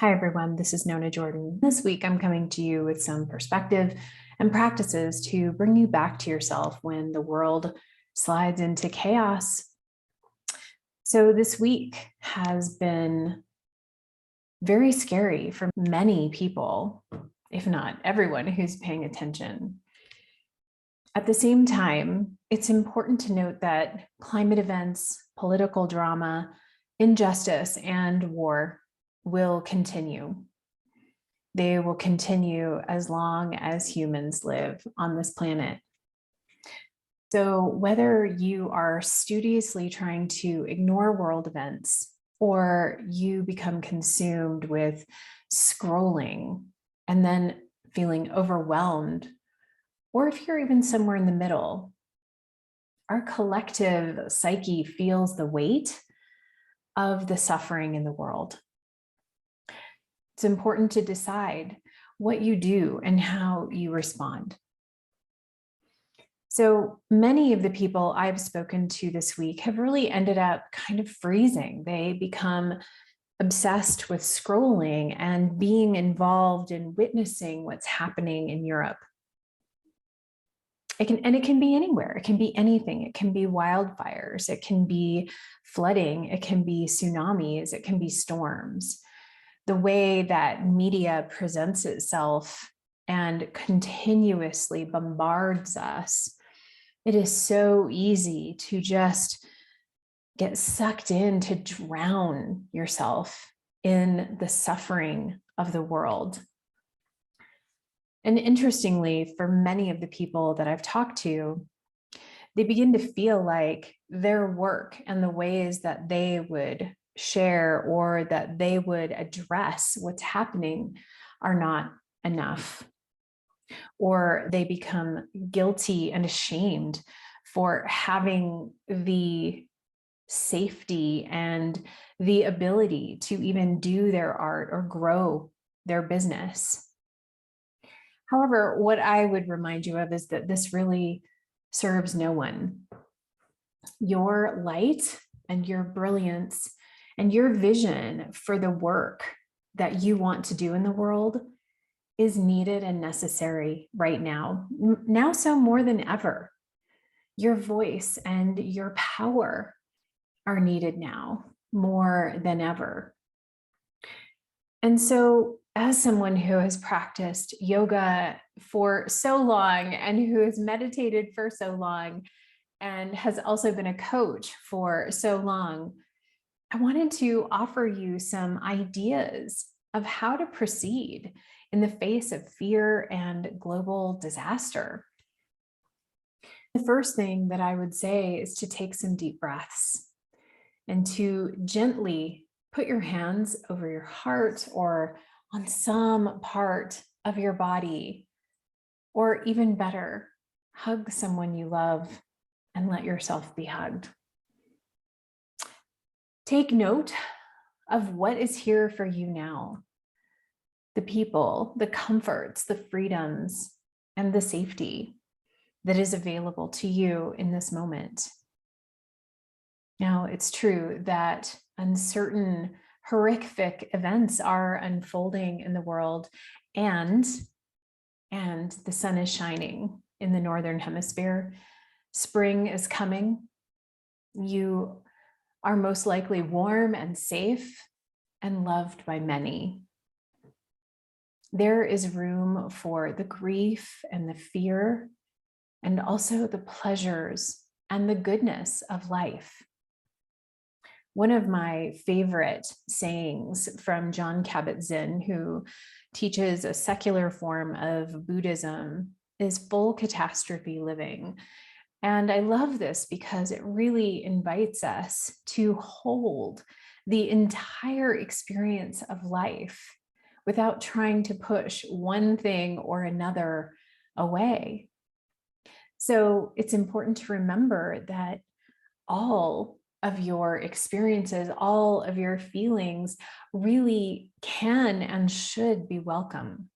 Hi, everyone. This is Nona Jordan. This week, I'm coming to you with some perspective and practices to bring you back to yourself when the world slides into chaos. So, this week has been very scary for many people, if not everyone who's paying attention. At the same time, it's important to note that climate events, political drama, injustice, and war will continue. They will continue as long as humans live on this planet. So, whether you are studiously trying to ignore world events or you become consumed with scrolling and then feeling overwhelmed, or if you're even somewhere in the middle, our collective psyche feels the weight of the suffering in the world. It's important to decide what you do and how you respond. So many of the people I've spoken to this week have really ended up kind of freezing. They become obsessed with scrolling and being involved in witnessing what's happening in Europe. It can be anywhere. It can be anything. It can be wildfires. It can be flooding. It can be tsunamis. It can be storms. The way that media presents itself and continuously bombards us, it is so easy to just get sucked in, to drown yourself in the suffering of the world. And interestingly, for many of the people that I've talked to, they begin to feel like their work and the ways that they would share or that they would address what's happening are not enough. Or they become guilty and ashamed for having the safety and the ability to even do their art or grow their business. However, what I would remind you of is that this really serves no one. Your light and your brilliance and your vision for the work that you want to do in the world is needed and necessary right now. Now, so more than ever, your voice and your power are needed now more than ever. And so, as someone who has practiced yoga for so long and who has meditated for so long and has also been a coach for so long, I wanted to offer you some ideas of how to proceed in the face of fear and global disaster. The first thing that I would say is to take some deep breaths and to gently put your hands over your heart or on some part of your body, or even better, hug someone you love and let yourself be hugged. Take note of what is here for you now: the people, the comforts, the freedoms, and the safety that is available to you in this moment. Now, it's true that uncertain, horrific events are unfolding in the world, and the sun is shining in the Northern Hemisphere. Spring is coming. You are most likely warm and safe and loved by many. There is room for the grief and the fear, and also the pleasures and the goodness of life. One of my favorite sayings from Jon Kabat-Zinn, who teaches a secular form of Buddhism, is full catastrophe living. And I love this because it really invites us to hold the entire experience of life without trying to push one thing or another away. So it's important to remember that all of your experiences, all of your feelings really can and should be welcome.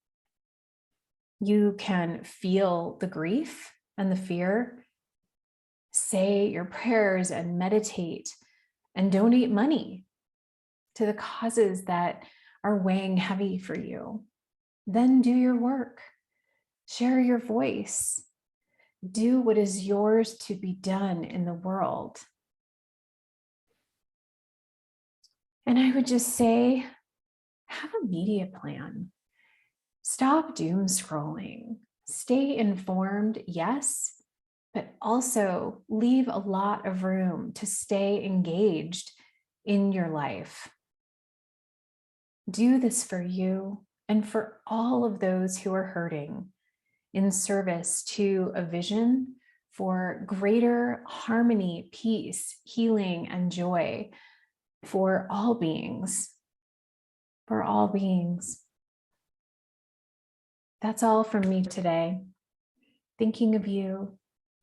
You can feel the grief and the fear, say your prayers and meditate, and donate money to the causes that are weighing heavy for you, then do your work. Share your voice. Do what is yours to be done in the world. And I would just say, have a media plan. Stop doom scrolling. Stay informed, yes, but also leave a lot of room to stay engaged in your life. Do this for you and for all of those who are hurting, in service to a vision for greater harmony, peace, healing, and joy for all beings, for all beings. That's all from me today. Thinking of you,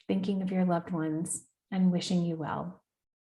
thinking of your loved ones, and wishing you well.